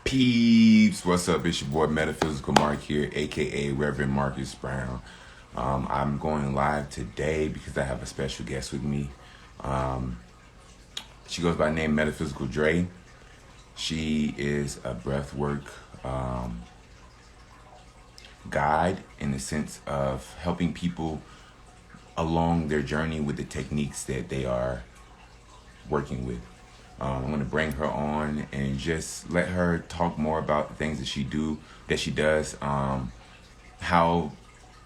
Peeps, what's up? It's your boy Metaphysical Mark here, aka Reverend Marcus Brown. I'm going live today because I have a special guest with me. Um, she goes by the name Metaphysical Dre. She is a breathwork um, guide in the sense of helping people along their journey with the techniques that they are working with. I'm going to bring her on and just let her talk more about the things that she does, how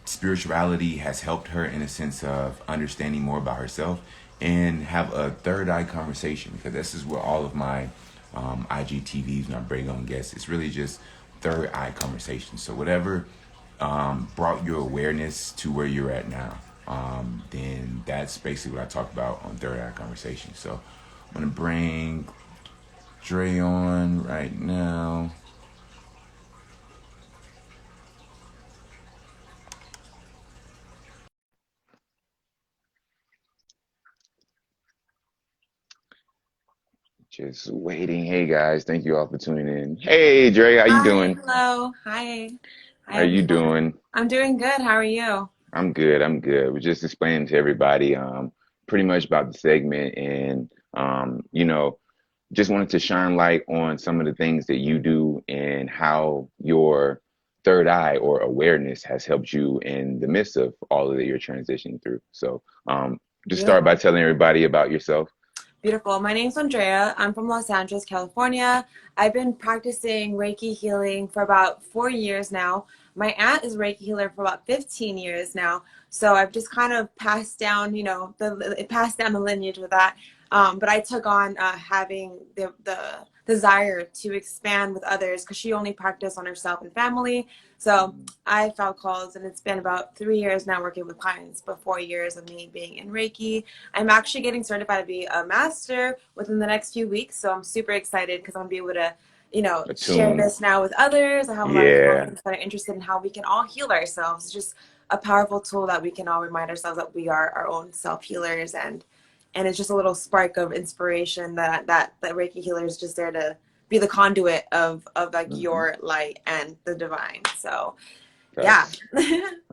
spirituality has helped her in a sense of understanding more about herself, and have a third eye conversation, because this is where all of my IGTVs and I bring on guests. It's really just third eye conversation. So whatever brought your awareness to where you're at now, then that's basically what I talk about on third eye conversation. So I'm gonna bring Dre on right now. Just waiting. Hey guys, thank you all for tuning in. Hey Dre, how you Hi, doing? hello. Hi. How Hi, are you everyone. doing? I'm doing good. How are you? I'm good. I'm good. We're just explaining to everybody, pretty much about the segment, and just wanted to shine light on some of the things that you do and how your third eye or awareness has helped you in the midst of all of that you're transitioning through. So, just start by Beautiful. telling everybody about yourself. Beautiful. My name's Andrea. I'm from Los Angeles, California. I've been practicing Reiki healing for about 4 years now. My aunt is a Reiki healer for about 15 years now. So I've just kind of passed down, passed down the lineage with that. But I took on having the desire to expand with others because she only practiced on herself and family. So I felt calls, and it's been about 3 years now working with clients, but 4 years of me being in Reiki. I'm actually getting certified to be a master within the next few weeks, so I'm super excited because I'm gonna be able to, share Attune. this now with others. I have a lot of Yeah. clients that are interested in how we can all heal ourselves. It's just a powerful tool that we can all remind ourselves that we are our own self healers, and it's just a little spark of inspiration that Reiki healer is just there to be the conduit of like Hmm. your light and the divine. So yeah. Facts.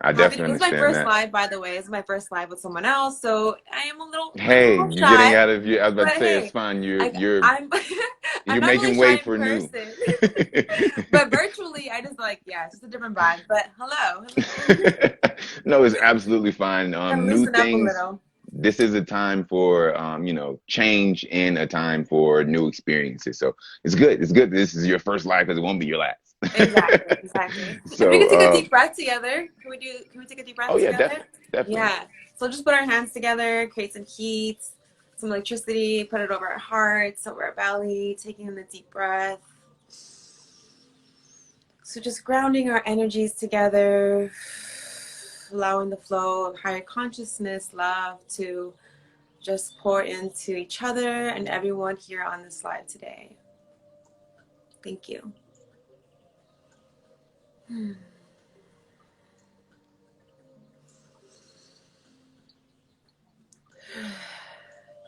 I Happy. definitely This is my understand first that. live, by the way. This is my first live with someone else, so I am a Hey, little you're getting shy. out of your, I was about But to say it's hey, fine. You're I, you're I'm I'm you're not really making way shy in for new. person, but virtually, I just like it's just a different vibe. But hello, hello. No, it's absolutely fine. Gotta New loosen up a things. little. This is a time for change, and a time for new experiences. So it's good. It's good. This is your first life, because it won't be your last. Exactly, exactly. If we So, could take a deep breath together, can we take a deep breath oh yeah, together? definitely, definitely. Yeah. So just put our hands together, create some heat, some electricity, put it over our hearts, over our belly, taking in the deep breath. So just grounding our energies together, allowing the flow of higher consciousness, love to just pour into each other and everyone here on this live today. Thank you.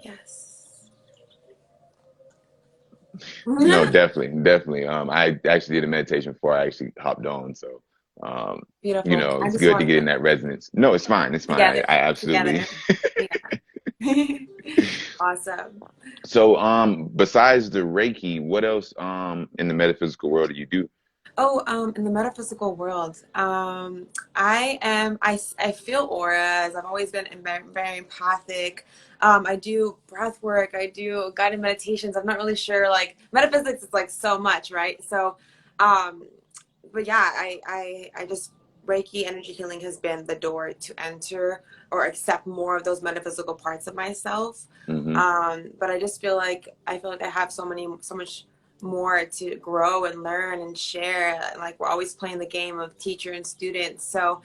Yes. No, definitely, definitely. I actually did a meditation before I actually hopped on, so Beautiful. I it's just good to wanted get to in that resonance. No, it's fine. It's fine. together, I absolutely. together. Yeah. Awesome. So, besides the Reiki, what else in the metaphysical world do you do? Oh, in the metaphysical world, I feel auras. I've always been very, very empathic. I do breath work. I do guided meditations. I'm not really sure, like metaphysics is like so much, right? So, um, but yeah, I just Reiki energy healing has been the door to enter or accept more of those metaphysical parts of myself. Hmm. But I feel like I have so much more to grow and learn and share. Like we're always playing the game of teacher and student. So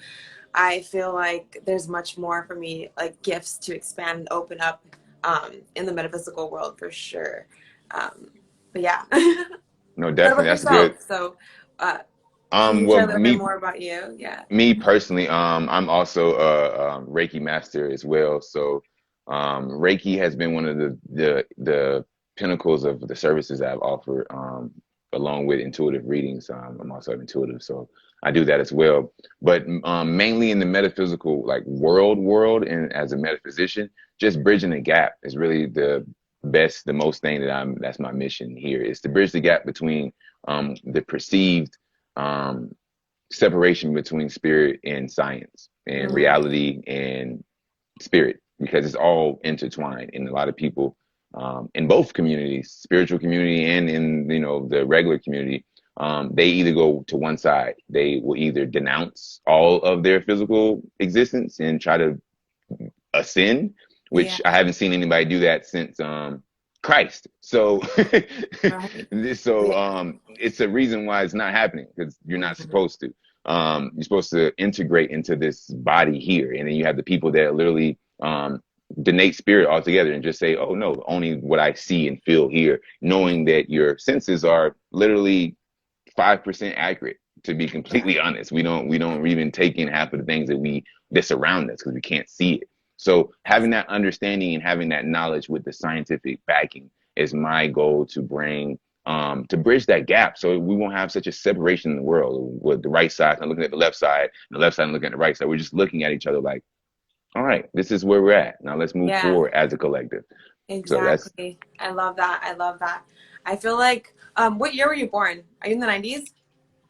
I feel like there's much more for me, like gifts to expand and open up in the metaphysical world for sure. Um, but yeah. No, What definitely, about that's good. yourself? So uh, can you share Well, a little bit more about you? Yeah. me personally, I'm also a, Reiki master as well. So, Reiki has been one of the pinnacles of the services I've offered along with intuitive readings. I'm also intuitive, so I do that as well. But mainly in the metaphysical, like world, and as a metaphysician, just bridging the gap is really the most thing that's my mission here, is to bridge the gap between the perceived separation between spirit and science, and Mm, reality and spirit, because it's all intertwined. And a lot of people in both communities, spiritual community and in the regular community, they either go to one side. They will either denounce all of their physical existence and try to ascend, yeah, which I haven't seen anybody do that since Christ. So, right. so Yeah. it's a reason why it's not happening, because you're not Mhm. supposed to. You're supposed to integrate into this body here, and then you have the people that literally donate spirit altogether and just say, "Oh no, only what I see and feel here," knowing that your senses are literally 5% accurate. To be completely Right. honest, we don't even take in half of the things that surround us, because we can't see it. So having that understanding and having that knowledge with the scientific backing is my goal, to bring to bridge that gap, so we won't have such a separation in the world, with the right side and looking at the left side, and the left side and looking at the right side. We're just looking at each other like, all right, this is where we're at. Now let's move Yeah, forward as a collective. So that's, exactly. I love that. I love that. I feel like, what year were you born? Are you in the 90s?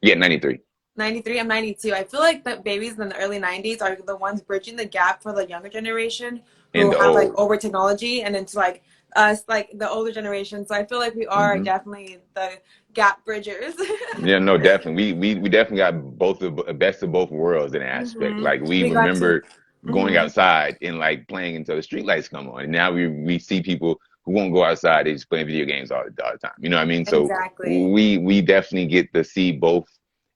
yeah, 93. 93, I'm 92. I feel like the babies in the early 90s are the ones bridging the gap for the younger generation And who the have like old. over technology and into like us, like the older generation. So I feel like we are Hmm. definitely the gap bridgers. Yeah, no, definitely. We definitely got both of the best of both worlds in an aspect. Hmm. Like, we We got to. remember going Hmm. outside and like playing until the street lights come on. And now we see people who won't go outside, they just playing video games all the time. You know what I mean? So Exactly. we definitely get to see both,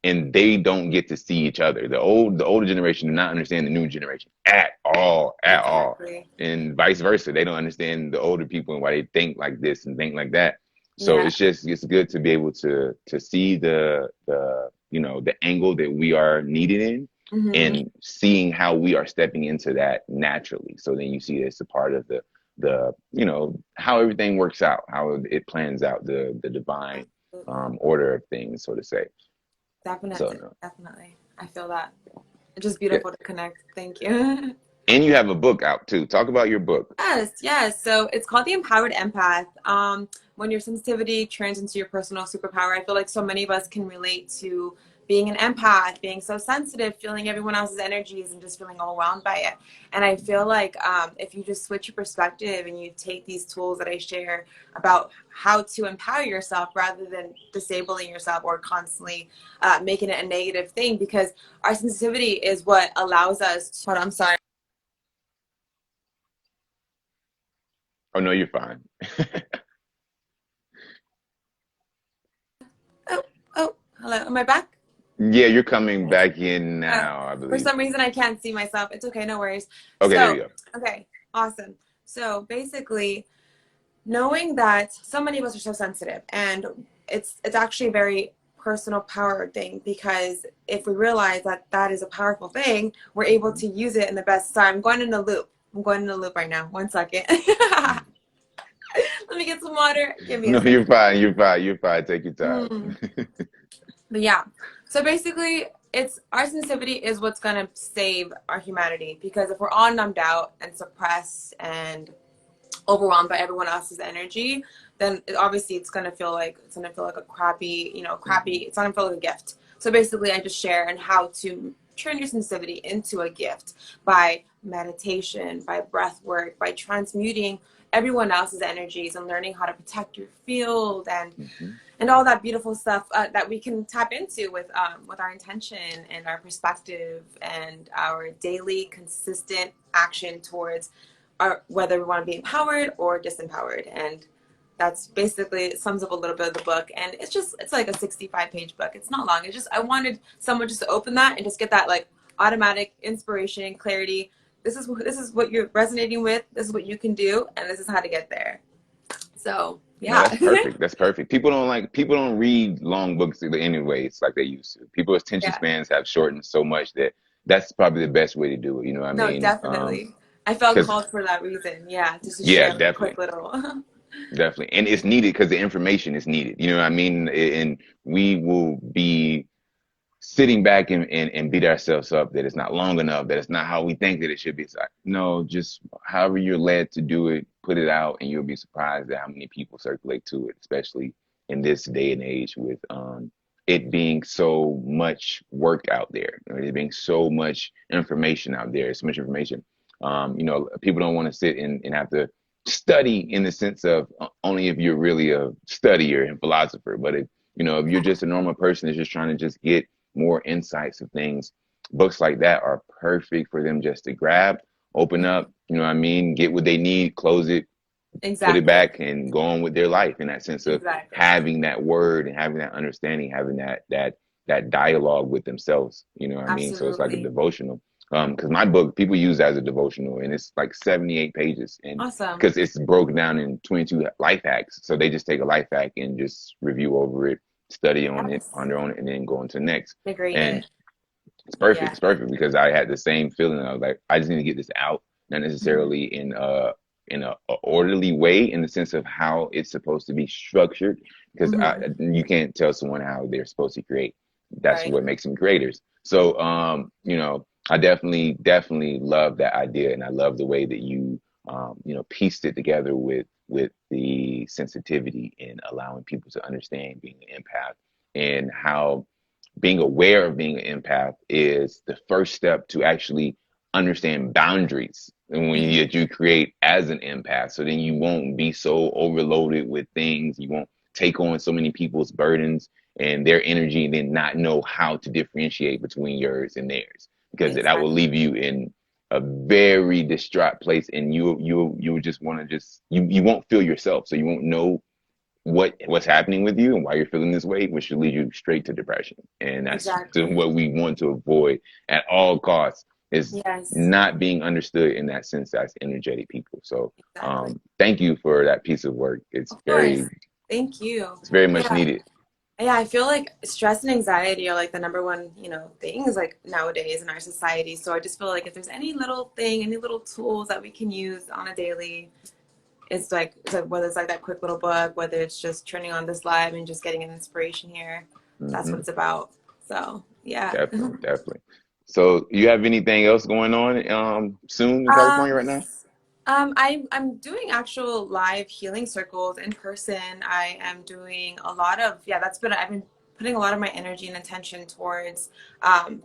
and they don't get to see each other. The older generation do not understand the new generation at all. Exactly. And vice versa. They don't understand the older people and why they think like this and think like that. So Yeah. it's good to be able to see the angle that we are needed in, Hmm. and seeing how we are stepping into that naturally. So then you see it's a part of the how everything works out, how it plans out, the divine Absolutely. order of things, so to say. So Definitely. no. Definitely. I feel that. It's just Yeah. beautiful to connect. Thank you. And you have a book out too. Talk about your book. Yes, yes. So it's called the Empowered Empath. When your sensitivity turns into your personal superpower, I feel like so many of us can relate to being an empath, being so sensitive, feeling everyone else's energies, and just feeling overwhelmed by it. And I feel like if you just switch your perspective and you take these tools that I share about how to empower yourself rather than disabling yourself or constantly making it a negative thing, because our sensitivity is what allows us to. Hold on, I'm sorry. Oh no, you're fine. Oh, oh, hello. Am I back? Yeah, you're coming Okay. back in Uh, now, I for believe. some reason, I can't see myself. It's okay, no worries. Okay, there So, you go. okay, awesome. So basically, knowing that so many of us are so sensitive, and it's actually a very personal power thing, because if we realize that that is a powerful thing, we're able to use it in the best. Sorry, I'm going in a loop. I'm going in a loop right now. 1 second. Let me get some water. Give me a No, you're second. fine. You're fine. You're fine. Take your time. Mm. But yeah, so basically, it's our sensitivity is what's gonna save our humanity, because if we're all numbed out and suppressed and overwhelmed by everyone else's energy, then obviously it's gonna feel like a crappy, crappy. Hmm. It's not gonna feel like a gift. So basically, I just share and how to turn your sensitivity into a gift by meditation, by breath work, by transmuting everyone else's energies and learning how to protect your field Hmm. and all that beautiful stuff that we can tap into with our intention and our perspective and our daily consistent action towards our, whether we want to be empowered or disempowered. And that's basically, it sums up a little bit of the book. And it's like a 65-page book. It's not long. It's just, I wanted someone just to open that and just get that like automatic inspiration, clarity. This is what you're resonating with. This is what you can do, and this is how to get there. So No, yeah. that's perfect. That's perfect. People don't read long books anyway. It's like they used to. People's attention Yeah. spans have shortened so much that that's probably the best way to do it. You know what I No, mean? definitely. I felt Because called for that reason. Yeah, just to yeah, share like a definitely. quick little. Definitely. And it's needed because the information is needed. You know what I mean? And we will be sitting back and beat ourselves up that it's not long enough, that it's not how we think that it should be. It's like, no, just however you're led to do it, put it out, and you'll be surprised at how many people circulate to it, especially in this day and age with it being so much work out there, it being so much information out there, so much information. People don't want to sit and have to study in the sense of only if you're really a studier and philosopher, but if you're just a normal person that's just trying to just get more insights of things, books like that are perfect for them just to grab, open up, you know what I mean, get what they need, close it, put it Exactly. back, and go on with their life in that sense of Exactly. having that word and having that understanding, having that dialogue with themselves, you know what I mean? So it's like a Absolutely. devotional. Because my book, people use it as a devotional, and it's like 78 pages, and Awesome. because it's broken down in 22 life hacks, so they just take a life hack and just review over it, study on it, Yes. ponder on it, and then go on to the next. Integrate And it. it's perfect. Yeah. It's perfect because I had the same feeling. I was like, I just need to get this out, not Mhm. necessarily in a orderly way in the sense of how it's supposed to be structured. Because Mhm. you can't tell someone how they're supposed to create. That's Right. what makes them creators. So, I definitely love that idea, and I love the way that pieced it together with the sensitivity and allowing people to understand being an empath and how being aware of being an empath is the first step to actually understand boundaries and when Mhm. you create as an empath, so then you won't be so overloaded with things, you won't take on so many people's burdens and their energy and then not know how to differentiate between yours and theirs, because that will Exactly. leave you in a very distraught place, and you just want to just you won't feel yourself, so you won't know what's happening with you and why you're feeling this way, which should lead you straight to depression. And that's Exactly. what we want to avoid at all costs, is Yes. not being understood in that sense as energetic people. So Exactly. thank you for that piece of work. It's Of course. very Thank you. it's very much Yeah. needed. Yeah, I feel like stress and anxiety are like the number one, things like nowadays in our society. So I just feel like if there's any little thing, any little tools that we can use on a daily, it's like whether it's like that quick little book, whether it's just turning on this live and just getting an inspiration here, that's what Hmm. it's about. So yeah. Definitely. So you have anything else going on soon in California Um, right now? I'm doing actual live healing circles in person. I am doing a lot of, yeah, I've been putting a lot of my energy and attention towards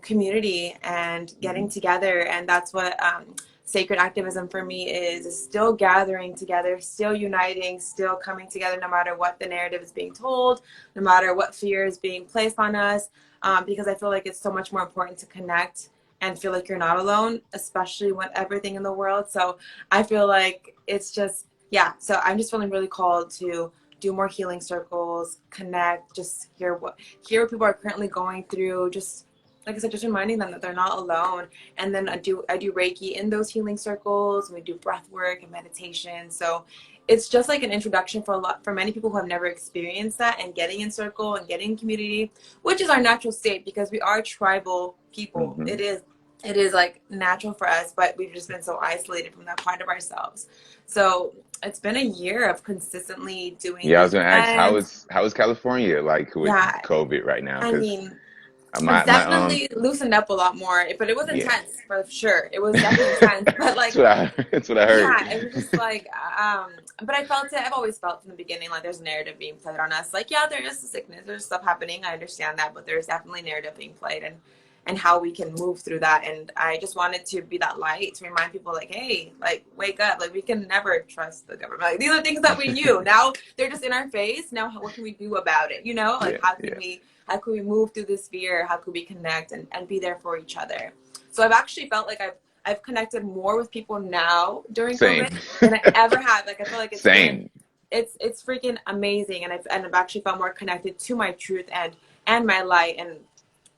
community and getting Hmm. together. And that's what sacred activism for me is still gathering together, still uniting, still coming together, no matter what the narrative is being told, no matter what fear is being placed on us, because I feel like it's so much more important to connect and feel like you're not alone, especially with everything in the world. So I feel like it's just, yeah. So I'm just feeling really called to do more healing circles, connect, just hear what people are currently going through. Just like I said, just reminding them that they're not alone. And then I do Reiki in those healing circles, and we do breath work and meditation. So it's just like an introduction for many people who have never experienced that, and getting in circle and getting in community, which is our natural state because we are tribal people. Hmm. It is like natural for us, but we've just been so isolated from that part of ourselves. So it's been a year of consistently doing Yeah, I was these gonna ask events. how is California like with Yeah, COVID right now? I Because mean, it's my definitely loosened up a lot more, but it was yeah. intense for sure. It was definitely intense, but That's like, what I heard. yeah, it was just like, but I felt it. I've always felt from the beginning like there's a narrative being played on us. Like, yeah, there is a sickness, there's stuff happening. I understand that, but there's definitely narrative being played, and how we can move through that. And I just wanted to be that light to remind people, like, hey, like, wake up. Like, we can never trust the government. Like, these are things that we knew. Now they're just in our face. Now, what can we do about it? Like, Yeah, how can yeah. we move through this fear? How can we connect and be there for each other? So I've actually felt like I've connected more with people now during Same. COVID than I ever have. Like, I feel like Same. it's freaking amazing, and I've actually felt more connected to my truth and my light. And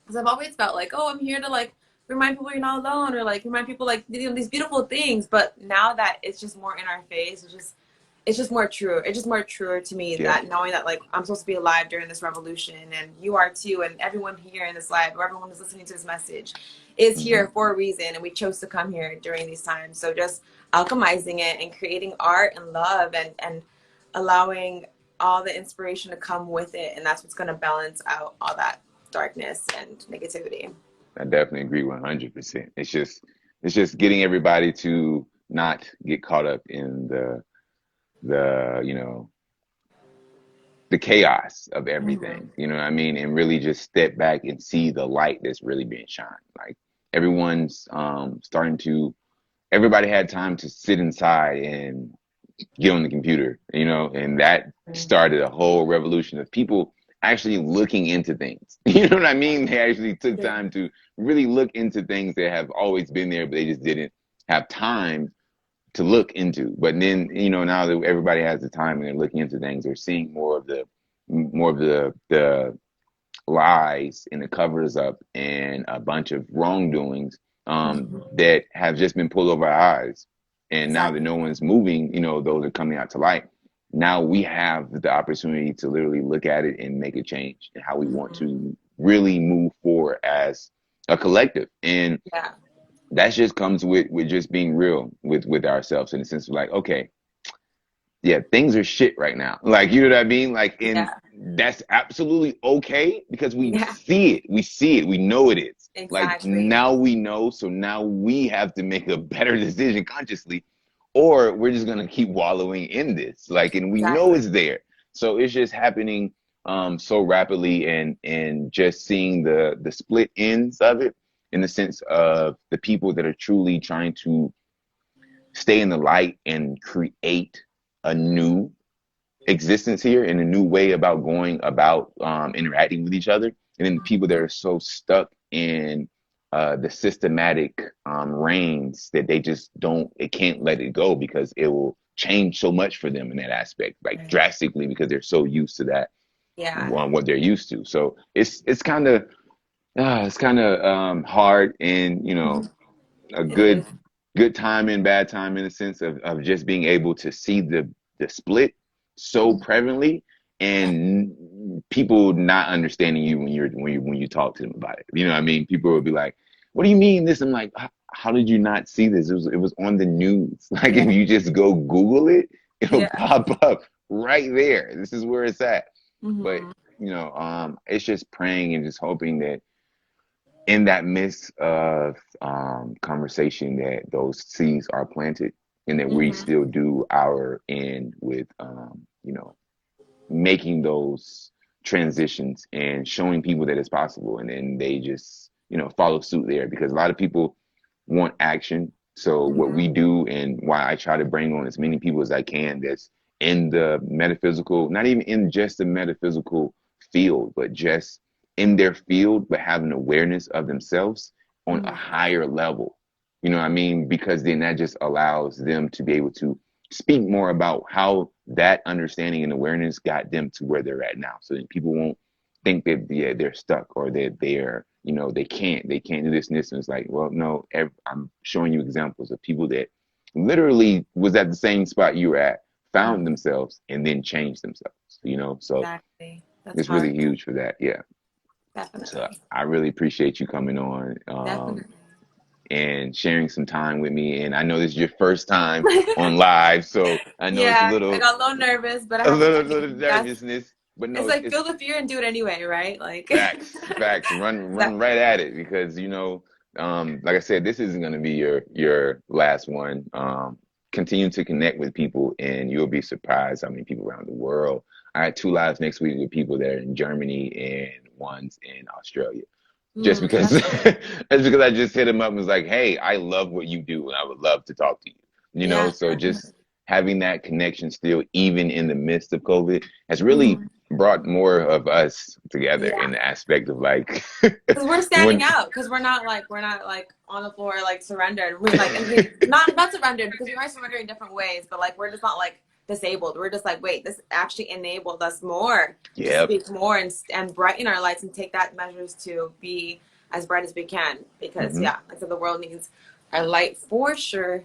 because I've always felt like, oh, I'm here to like remind people you're not alone, or like remind people like these beautiful things. But now that it's just more in our face, it's just more true. It's just more truer to me Yeah. that knowing that like I'm supposed to be alive during this revolution, and you are too, and everyone here in this live, or everyone who's listening to this message, is Hmm. here for a reason, and we chose to come here during these times. So just alchemizing it and creating art and love and allowing all the inspiration to come with it, and that's what's going to balance out all that darkness and negativity. I definitely agree 100%. It's just getting everybody to not get caught up in the the chaos of Mm-hmm. everything. You know what I mean? And really just step back and see the light that's really being shined. Like everyone's starting to everybody had time to sit inside and get on the computer, and that started a whole revolution of people actually looking into things. You know what I mean? They actually took Yeah. time to really look into things that have always been there, but they just didn't have time to look into. But then, now that everybody has the time and they're looking into things, they're seeing more of the lies and the covers up and a bunch of wrongdoings Mm-hmm. that have just been pulled over our eyes. And now that Exactly. no one's moving, those are coming out to light. Now we have the opportunity to literally look at it and make a change in how we want Mm-hmm. to really move forward as a collective. And Yeah. that just comes with just being real with ourselves in the sense of like, okay, yeah, things are shit right now. Like, you know what I mean? Like, and Yeah. that's absolutely okay because we Yeah. see it. We see it. We know it is. Like, Exactly. now we know. So now we have to make a better decision consciously, or we're just going to keep wallowing in this. Like, and we know Exactly. it's there. So it's just happening so rapidly, and just seeing the split ends of it in the sense of the people that are truly trying to stay in the light and create a new existence here and a new way about going about interacting with each other. And then the people that are so stuck in the systematic reins that they can't let it go because it will change so much for them in that aspect, like Right. drastically, because they're so used to that, Yeah. what they're used to. So it's kind of hard, and Mhm. a It is. good time and bad time in the sense of just being able to see the split so Mhm. prevalently, and people not understanding you when you talk to them about it. You know what I mean? People will be like, "What do you mean this?" I'm like, "How did you not see this? It was on the news. Like if Yeah. you just go Google it, it'll Yeah. pop up right there. This is where it's at." But Hmm. it's just praying and just hoping that in that midst of conversation that those seeds are planted and that we Hmm. still do our end with making those transitions and showing people that it's possible, and then they just follow suit there, because a lot of people want action. So what Hmm. we do, and why I try to bring on as many people as I can that's in the metaphysical, not even in just the metaphysical field, but just in their field, but having awareness of themselves on a Hmm. higher level. You know what I mean? Because then that just allows them to be able to speak more about how that understanding and awareness got them to where they're at now. So that people won't think that they're stuck, or that they can't do this and this. And it's like, well, no, I'm showing you examples of people that literally was at the same spot you were at, found Hmm. themselves, and then changed themselves. So Exactly. That's it's really powerful. huge for that. Yeah. So Definitely. I really appreciate you coming on, Definitely. and sharing some time with me. And I know this is your first time on live, so I know it's a Yeah, I little got a little nervous, but I a have a little, feeling little that's nervousness, but no, it's it's, like it's feel the fear and do it anyway, right? Like facts. Run that. right at it, because like I said, this isn't going to be your last one. Continue to connect with people, and you'll be surprised how many people around the world. I had 2 lives next week with people that are in Germany and one's in Australia. Just Mm, because that's that's because I just hit him up and was like, "Hey, I love what you do, and I would love to talk to you." yeah, So just definitely. having that connection still, even in the midst of COVID, has really Hmm. brought more of us together Yeah, in the aspect of like because we're standing when out because we're not like on the floor like surrendered. We're like, and we not surrendered because we are surrendered in different ways, but like we're just not like disabled. We're just like, wait, this actually enabled us more to yeah. speak more and brighten our lights and take that measures to be as bright as we can because hmm yeah, like so the world needs our light for sure.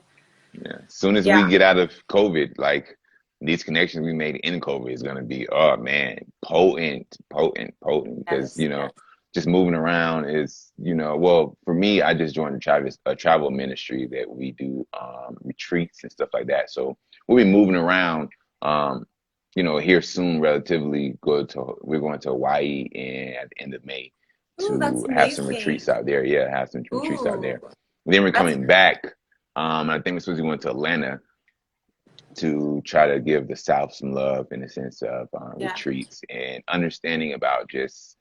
Yeah. As soon as we Yeah. get out of COVID, like these connections we made in COVID is gonna be, oh man, potent. Because Yes. Yes. just moving around is, well, for me, I just joined a travel ministry that we do retreats and stuff like that. So we'll be moving around. here soon, relatively we're going to Hawaii at the end of May Ooh, that's to have some retreats amazing. out there. Yeah, have some retreats out Ooh, there. Then we're that's coming back. I think we're supposed to be going to Atlanta to try to give the South some love in the sense of yeah, retreats and understanding about just,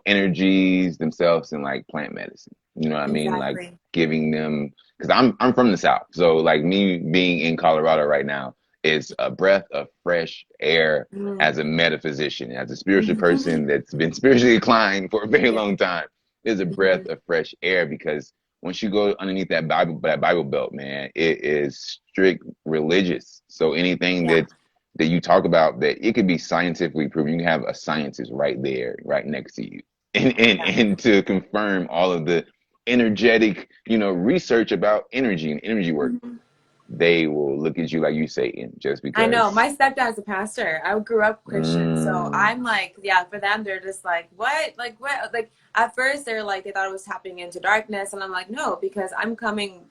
energies themselves and like plant medicine. You know what I mean? Like exactly. giving them, because I'm from the South. So like me being in Colorado right now is a breath of fresh air as Mm. a metaphysician, as a spiritual Mhm. person that's been spiritually inclined for a very Yeah. long time. Is a breath Mhm. of fresh air because once you go underneath that Bible belt, man, it is strict religious. So anything Yeah. that you talk about, that it could be scientifically proven. You can have a scientist right there, right next to you, Yeah. and to confirm all of the energetic, research about energy and energy work. Mhm. They will look at you like you Satan just I know. because. My stepdad's a pastor. I grew up Christian. So Mm, I'm like, yeah, for them, they're just like, what? Like, what? Like, at first, they're like, they thought it was tapping into darkness. And I'm like, no, because I'm coming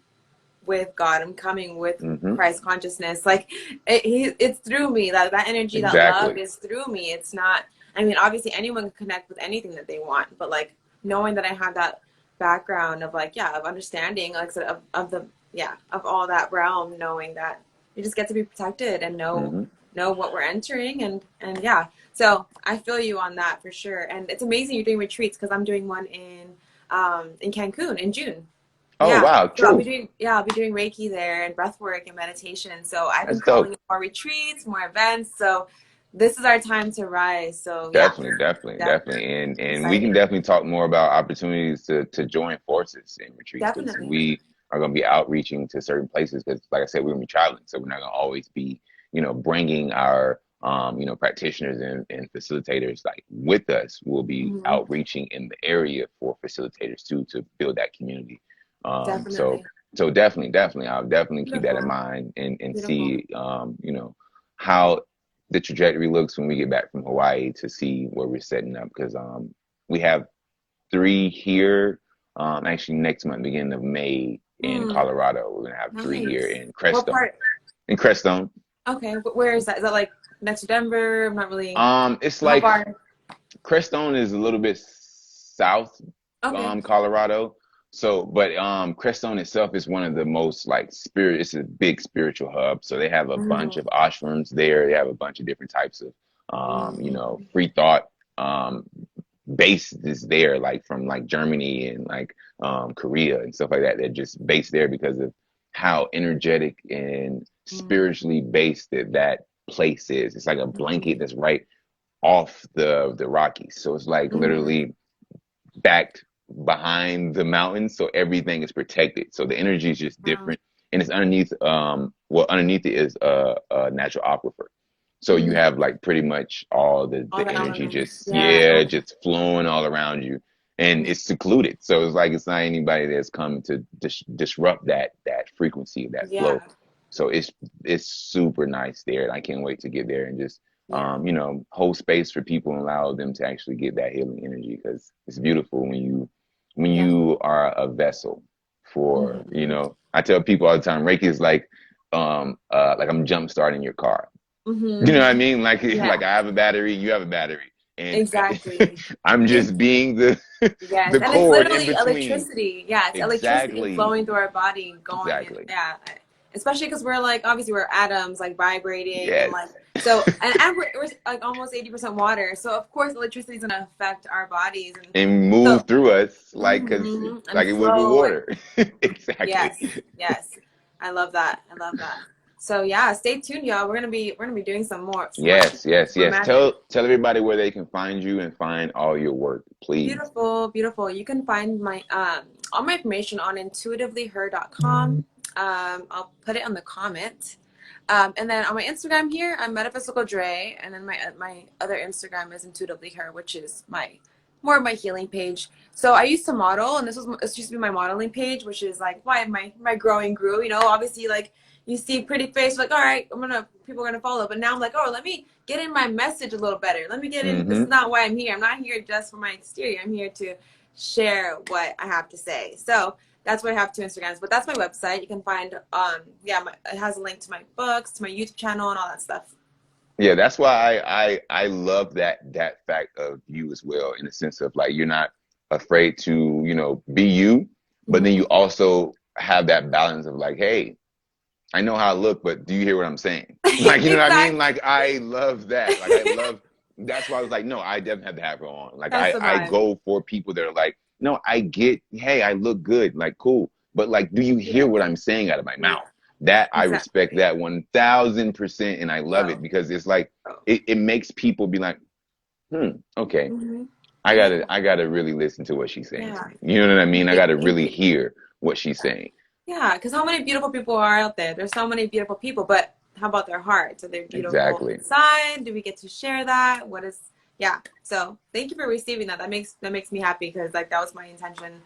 with God. I'm coming with hmm Christ consciousness. Like, it's through me. That energy, that love exactly. is through me. It's not, I mean, obviously, anyone can connect with anything that they want. But, like, knowing that I have that background of, like, yeah, of understanding, like, so of the, yeah, of all that realm, knowing that you just get to be protected and hmm know what we're entering and yeah, so I feel you on that for sure. And it's amazing you're doing retreats because I'm doing one in Cancun in June. Oh Yeah, wow, so true. I'll be doing Reiki there and breath work and meditation. So I've been That's calling dope. in more retreats, more events. So this is our time to rise. So yeah, Definitely, definitely, definitely definitely, and we can exciting. definitely talk more about opportunities to join forces in retreats because Definitely. we are going to be outreaching to certain places because, like I said, we're going to be traveling, so we're not going to always be, bringing our, practitioners and facilitators like with us. We'll be Hmm. outreaching in the area for facilitators too to build that community. Um, so, Definitely. so definitely, definitely, I'll definitely keep that in Beautiful. mind and Beautiful. see, how the trajectory looks when we get back from Hawaii to see where we're setting up because we have three here. Actually, next month, beginning of May in Mm, Colorado, we're gonna have three here nice. in What Crestone. part? In Crestone, Okay, where is that? Is that like next to Denver? I'm not really. it's How like far? Crestone is a little bit south, Okay. Colorado. So, but Crestone itself is one of the most like spirit. It's a big spiritual hub. So they have a bunch Mm, of ashrams there. They have a bunch of different types of, mm, free thought bases there, like from like Germany and like Korea and stuff like that. They're just based there because of how energetic and mm, spiritually based that place is. It's like a blanket mm, that's right off the Rockies. So it's like mm. literally backed behind the mountains, so everything is protected. So the energy is just Wow. different, and it's underneath. Underneath it is a natural aquifer. So you Mm. have like pretty much all All the the energy elements. just Yeah. Oh. just flowing all around you, and Mm, it's secluded. So it's like it's not anybody that's come to disrupt that frequency, that flow. yeah. So it's super nice there, and I can't wait to get there and just Yeah. hold space for people and allow them to actually get that healing energy because it's beautiful when Yeah. you are a vessel for, Hmm. I tell people all the time, Reiki is like I'm jump starting your car. You know Hmm. what I mean? Like like Yeah. I have a battery, you have a battery. And Exactly. I'm It's just being the yes, the and it's cord in literally between. electricity. Yeah, it's electricity Exactly. flowing through our body, going and Exactly. yeah. Especially because we're like obviously we're atoms like vibrating and Yes. like so and we're like almost 80% water. So of course electricity is gonna affect our bodies and And so move through us like cuz and like it would with flow and water. Exactly. yes, yes. I love that. I love that. So yeah, stay tuned, y'all. We're gonna be doing some more Yes, teaching, yes, some more yes. magic. Tell everybody where they can find you and find all your work, please. Beautiful, beautiful. You can find my all my information on intuitivelyher.com. I'll put it on the comment. And then on my Instagram here, I'm Metaphysical Dre, and then my other Instagram is Intuitively Her, which is my more of my healing page. So I used to model, and this used to be my modeling page, which is like why my growing grew. You know, obviously like you see pretty face, like all right, people are gonna follow. But now I'm like, oh, let me get in my message a little better. Let me get in. This is Mm-hmm. not why I'm here. I'm not here just for my exterior. I'm here to share what I have to say. So that's why I have two Instagrams. But that's my website. You can find yeah, it has a link to my books, to my YouTube channel, and all that stuff. Yeah, that's why I love that fact of you as well, in the sense of like you're not afraid to, you know, be you, but then you Mhm. also have that balance of like, hey, I know how I look, but do you hear what I'm saying? Like, you know what I mean? Exactly. Like, I love that. Like, I love, that's why I was like, no, I definitely have to have her on. Like, That's the I vibe. go for people that are like, no, I get, hey, I look good. Like, cool. But like, do you hear Yeah. what I'm saying out of my Yeah. mouth? That I respect Exactly. that 1000%. And I love it Yo. because it's like, Oh. it makes people be like, okay, Hmm. I Yeah. gotta really listen to what she's saying to Yeah. me. You know what I mean? I Thank gotta thank really you. hear what she's saying. Yeah, because how many beautiful people are out there? There's so many beautiful people, but how about their hearts? Are they beautiful Exactly. inside? Do we get to share that? What is, yeah. So thank you for receiving that. That makes me happy because like that was my intention.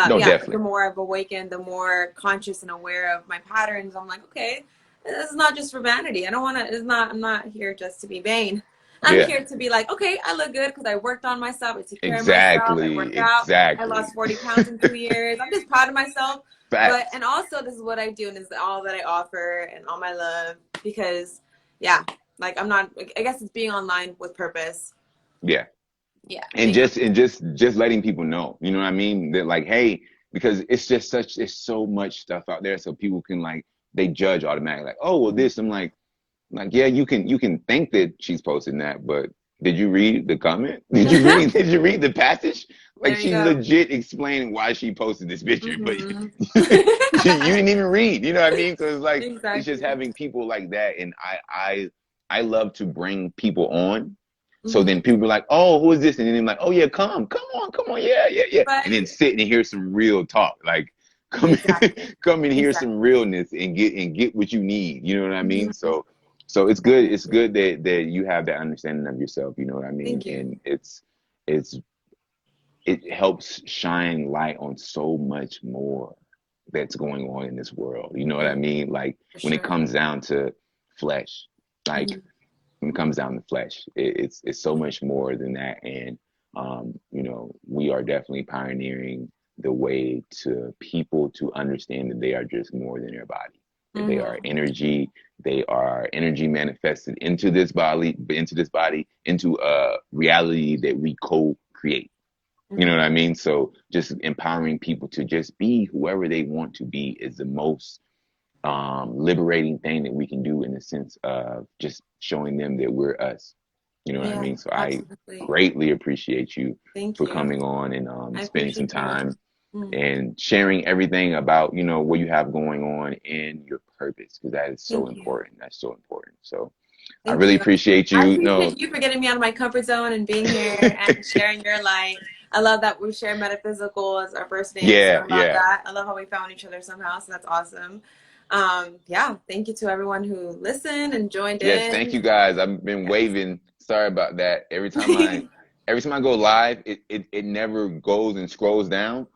No, Yeah, the definitely. more I've awakened, the more conscious and aware of my patterns. I'm like, okay, this is not just for vanity. I don't want to. It's not. I'm not here just to be vain. I'm Yeah. here to be like, okay, I look good because I worked on myself. I took care of myself. I Exactly, worked out. I exactly. lost 40 pounds in 2 years. I'm just proud of myself. But Facts. and also this is what I do and this is all that I offer and all my love because yeah, like I'm not, I guess it's being online with purpose. Yeah. Yeah, And being on. just letting people know, you know what I mean? That like, hey, because it's just such it's so much stuff out there, so people can like they judge automatically, like, oh well this. I'm like, yeah, you can think that she's posting that, but did you read the comment? Did you read the passage? Like There you she's go. legit explaining why she posted this picture, but Hmm. you didn't even read, you know what I mean? So it's like it's just Exactly. having people like that, and I love to bring people on. So Hmm. then people are like, oh, who is this? And then they're like, oh yeah, come on, yeah, yeah, yeah. And then Right. sit and hear some real talk. Like come Exactly. come and hear some Exactly. realness and get what you need. You know what I mean? Hmm. So it's good. It's Definitely. good that you have that understanding of yourself. You know what I mean? Thank you. And it's it helps shine light on so much more that's going on in this world. You know what I Mm, mean? Like for when it sure. comes down to flesh, like Hmm. when it comes down to flesh, it's so much more than that. And we are definitely pioneering the way to people to understand that they are just more than their body. That they are Hmm. energy. They are energy manifested into this body, into a reality that we co-create. You know what Hmm. I mean? So just empowering people to just be whoever they want to be is the most liberating thing that we can do, in the sense of just showing them that we're us. You know what I Yeah, mean? So I absolutely. greatly appreciate you Thank for you. coming on and I spending some appreciate you. time Mm, and sharing everything about, what you have going on and your purpose, because that is so thank you. important. That's so important. So I Thank really you. appreciate I you. No, appreciate you for getting me out of my comfort zone and being here and sharing your light. I love that we share metaphysical as our first name, so yeah, I love yeah. that. I love how we found each other somehow, so that's awesome. Yeah, thank you to everyone who listened and joined Yes, thank in. you guys. I've been Yes. waving. Sorry about that. Every time I go live, it never goes and scrolls down.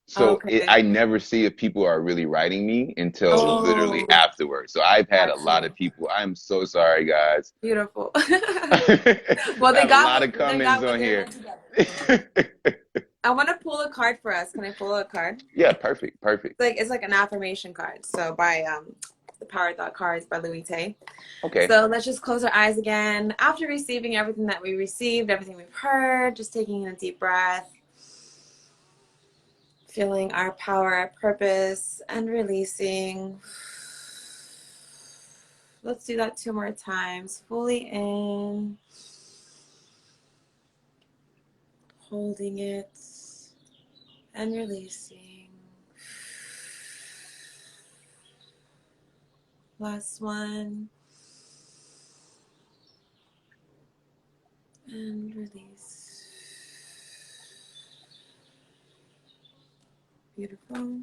So Okay. I never see if people are really writing me until literally Oh, afterwards. So I've had a got lot of you. people. I'm so sorry, guys. Beautiful. I Well, they have a got lot what of they comments got what on they're here. meant to get. I want to pull a card for us. Can I pull a card? Yeah, perfect, perfect. It's like an affirmation card. So by the Power Thought cards by Louis Tay. Okay. So let's just close our eyes again. After receiving everything that we received, everything we've heard, just taking in a deep breath, feeling our power, our purpose, and releasing. Let's do that 2 more times. Fully in, holding it, and releasing. Last one. And release. Beautiful.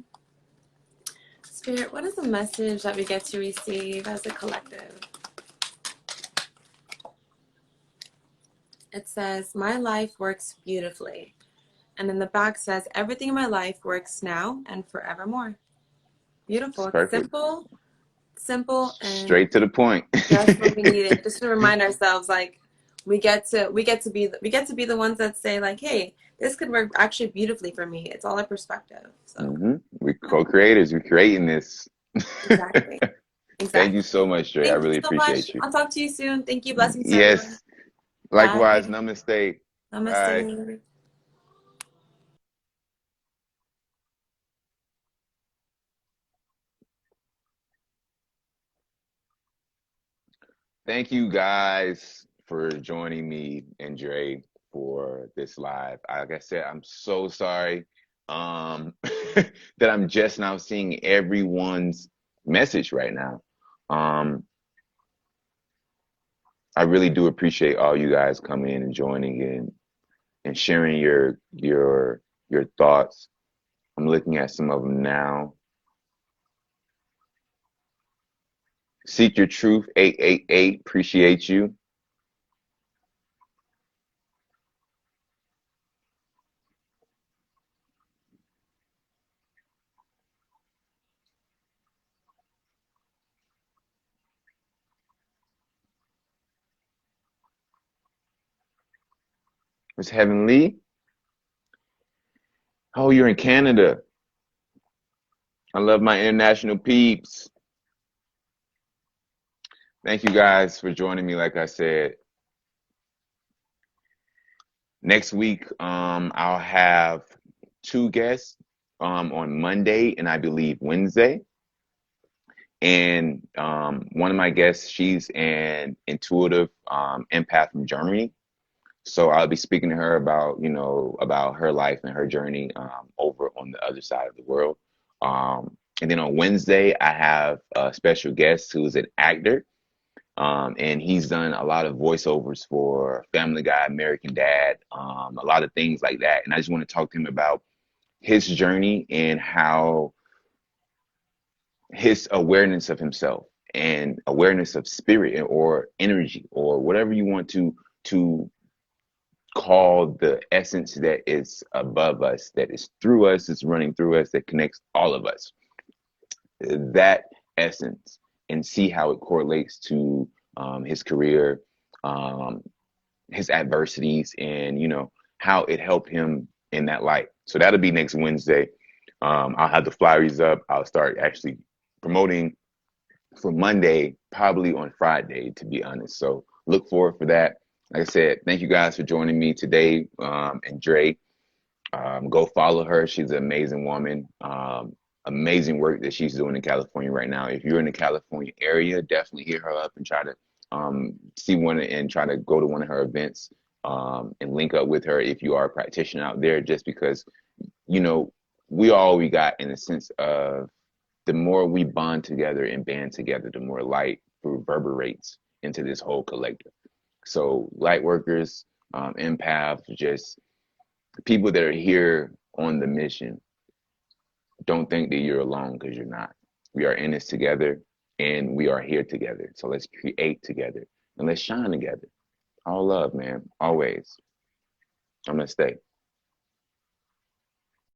Spirit, what is the message that we get to receive as a collective? It says, my life works beautifully. And in the back says, everything in my life works now and forevermore. It's Beautiful. It's perfect. simple, simple, and Straight to the point. just what we needed. Just to remind ourselves, like, we get to be the ones that say, like, hey, this could work actually beautifully for me. It's all a perspective. So We're yeah, co-creators. We're creating this. exactly. Thank you Exactly. so much, Dre. I Thank you really so much. appreciate you. I'll talk to you soon. Thank you. Blessings to everyone. Yes. Likewise. Bye. Namaste. Bye. Namaste. Thank you guys for joining me and Dre for this live. Like I said, I'm so sorry that I'm just now seeing everyone's message right now. Um, I really do appreciate all you guys coming in and joining in and sharing your thoughts. I'm looking at some of them now. Seek Your Truth 888. Appreciate you. Miss Heavenly. Oh, you're in Canada. I love my international peeps. Thank you guys for joining me. Like I said, next week, I'll have two guests on Monday and I believe Wednesday. And one of my guests, she's an intuitive empath from Germany. So I'll be speaking to her about, about her life and her journey over on the other side of the world. And then on Wednesday, I have a special guest who's an actor. And he's done a lot of voiceovers for Family Guy, American Dad, a lot of things like that. And I just want to talk to him about his journey and how his awareness of himself and awareness of spirit or energy or whatever you want to call the essence that is above us, that is through us, is running through us, that connects all of us. That essence, and see how it correlates to his career, um, his adversities, and how it helped him in that light. So that'll be next Wednesday. I'll have the flyers up. I'll start actually promoting for Monday, probably on Friday, to be honest. So look forward for that. Like I said, thank you guys for joining me today. And Dre, go follow her. She's an amazing woman. Amazing work that she's doing in California right now. If you're in the California area, definitely hit her up and try to see one and try to go to one of her events and link up with her if you are a practitioner out there, just because, we all we got in the sense of the more we bond together and band together, the more light reverberates into this whole collective. So light workers, empaths, just people that are here on the mission, don't think that you're alone, because you're not. We are in this together and we are here together. So let's create together and let's shine together. All love, man. Always. I'm going to stay.